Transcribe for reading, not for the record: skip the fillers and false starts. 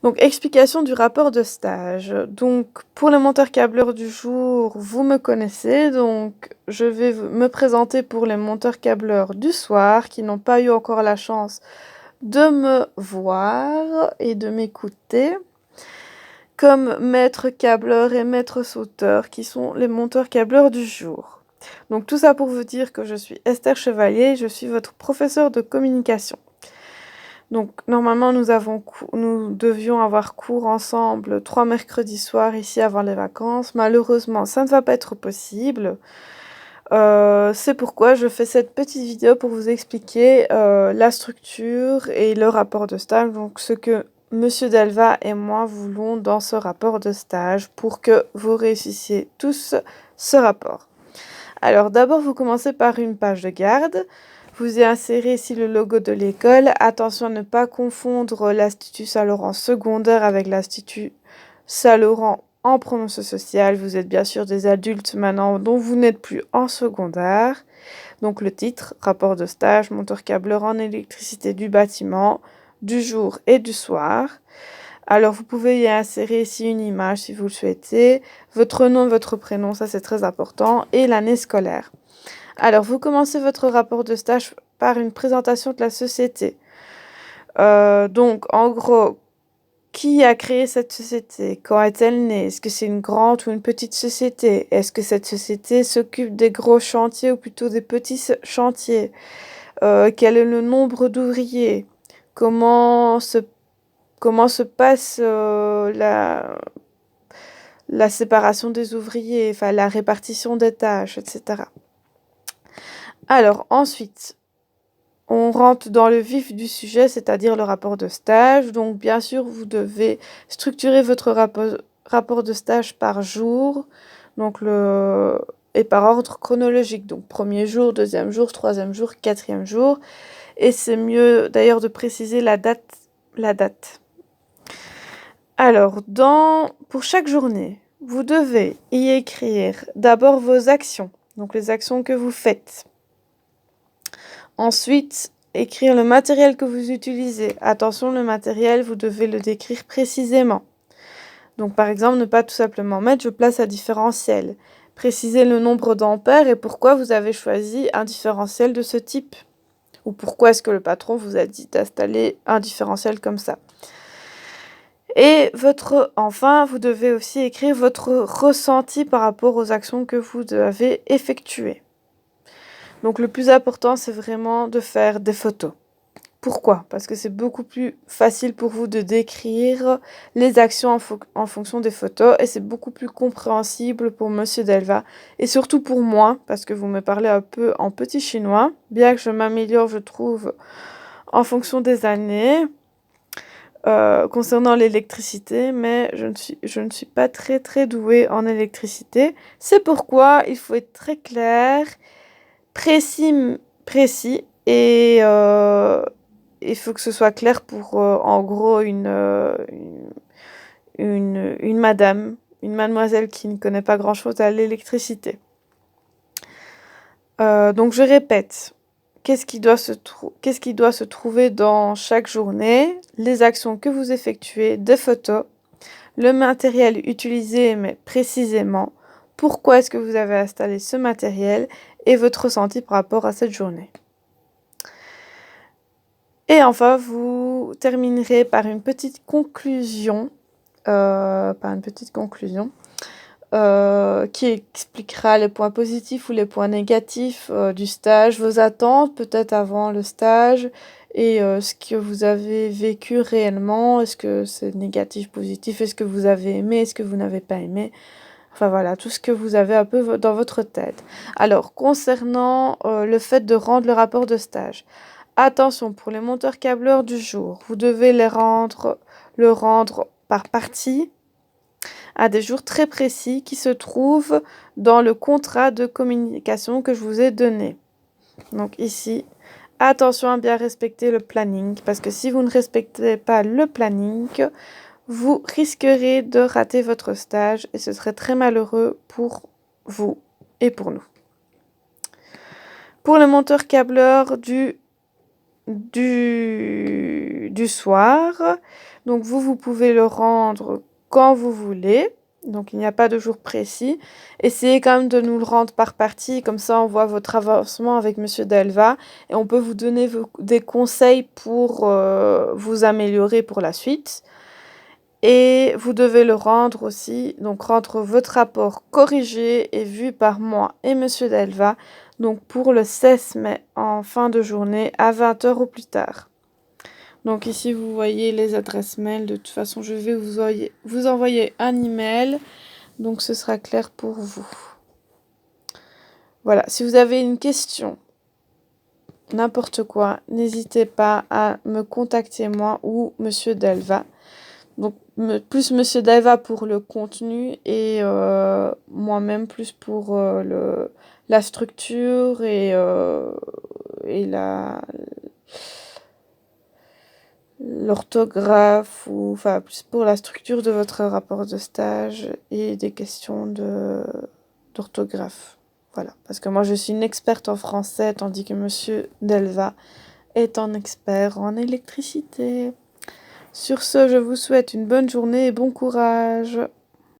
Donc, explication du rapport de stage. Donc, pour le monteur câbleur du jour, vous me connaissez. Donc, je vais me présenter pour les monteurs câbleurs du soir qui n'ont pas eu encore la chance de me voir et de m'écouter, comme maître câbleur et maître sauteur qui sont les monteurs câbleurs du jour. Donc, tout ça pour vous dire que je suis Esther Chevalier, je suis votre professeure de communication. Donc, normalement, nous devions avoir cours ensemble 3 mercredis soirs ici avant les vacances. Malheureusement, ça ne va pas être possible. C'est pourquoi je fais cette petite vidéo pour vous expliquer la structure et le rapport de stage. Donc, ce que Monsieur Delva et moi voulons dans ce rapport de stage pour que vous réussissiez tous ce rapport. Alors, d'abord, vous commencez par une page de garde. Vous y insérez ici le logo de l'école. Attention à ne pas confondre l'Institut Saint-Laurent secondaire avec l'Institut Saint-Laurent en promotion sociale. Vous êtes bien sûr des adultes maintenant dont vous n'êtes plus en secondaire. Donc le titre, rapport de stage, monteur câbleur en électricité du bâtiment, du jour et du soir. Alors vous pouvez y insérer ici une image si vous le souhaitez, votre nom, votre prénom, ça c'est très important, et l'année scolaire. Alors, vous commencez votre rapport de stage par une présentation de la société. Donc, en gros, qui a créé cette société? Quand est-elle née? Est-ce que c'est une grande ou une petite société? Est-ce que cette société s'occupe des gros chantiers ou plutôt des petits chantiers? Quel est le nombre d'ouvriers? Comment se passe la séparation des ouvriers, enfin la répartition des tâches, etc. Alors ensuite, on rentre dans le vif du sujet, c'est-à-dire le rapport de stage. Donc bien sûr, vous devez structurer votre rapport de stage par jour, et par ordre chronologique. Donc premier jour, deuxième jour, troisième jour, quatrième jour. Et c'est mieux d'ailleurs de préciser la date. Alors, pour chaque journée, vous devez y écrire d'abord vos actions, donc les actions que vous faites. Ensuite, écrire le matériel que vous utilisez. Attention, le matériel, vous devez le décrire précisément. Donc, par exemple, ne pas tout simplement mettre « je place un différentiel ». Préciser le nombre d'ampères et pourquoi vous avez choisi un différentiel de ce type. Ou pourquoi est-ce que le patron vous a dit d'installer un différentiel comme ça. Et enfin, vous devez aussi écrire votre ressenti par rapport aux actions que vous avez effectuées. Donc le plus important, c'est vraiment de faire des photos. Pourquoi? Parce que c'est beaucoup plus facile pour vous de décrire les actions en fonction des photos et c'est beaucoup plus compréhensible pour Monsieur Delva et surtout pour moi, parce que vous me parlez un peu en petit chinois, bien que je m'améliore, je trouve, en fonction des années. Concernant l'électricité, mais je ne suis pas très très douée en électricité. C'est pourquoi il faut être très clair, précis et il faut que ce soit clair pour en gros une madame, une mademoiselle qui ne connaît pas grand-chose à l'électricité. Donc je répète. Qu'est-ce qui doit se trouver dans chaque journée? Les actions que vous effectuez, des photos, le matériel utilisé, mais précisément, pourquoi est-ce que vous avez installé ce matériel et votre ressenti par rapport à cette journée. Et enfin, vous terminerez par une petite conclusion, qui expliquera les points positifs ou les points négatifs du stage, vos attentes peut-être avant le stage et ce que vous avez vécu réellement, est-ce que c'est négatif, positif, est-ce que vous avez aimé, est-ce que vous n'avez pas aimé, enfin voilà, tout ce que vous avez un peu dans votre tête. Alors, concernant le fait de rendre le rapport de stage, attention, pour les monteurs câbleurs du jour, vous devez le rendre par partie, à des jours très précis qui se trouvent dans le contrat de communication que je vous ai donné. Donc ici, attention à bien respecter le planning, parce que si vous ne respectez pas le planning, vous risquerez de rater votre stage et ce serait très malheureux pour vous et pour nous. Pour le monteur câbleur du du soir. Donc vous pouvez le rendre quand vous voulez. Donc il n'y a pas de jour précis. Essayez quand même de nous le rendre par partie, comme ça on voit votre avancement avec Monsieur Delva et on peut vous donner des conseils pour vous améliorer pour la suite. Et vous devez le rendre aussi, donc rendre votre rapport corrigé et vu par moi et Monsieur Delva, donc pour le 16 mai en fin de journée à 20 h au plus tard. Donc ici vous voyez les adresses mail, de toute façon je vais vous envoyer un email, donc ce sera clair pour vous. Voilà, si vous avez une question, n'importe quoi, n'hésitez pas à me contacter moi ou Monsieur Delva. Donc plus Monsieur Delva pour le contenu et moi-même plus pour la structure et l'orthographe, ou enfin plus pour la structure de votre rapport de stage et des questions d'orthographe. Voilà, parce que moi je suis une experte en français tandis que Monsieur Delva est un expert en électricité. Sur ce, je vous souhaite une bonne journée et bon courage.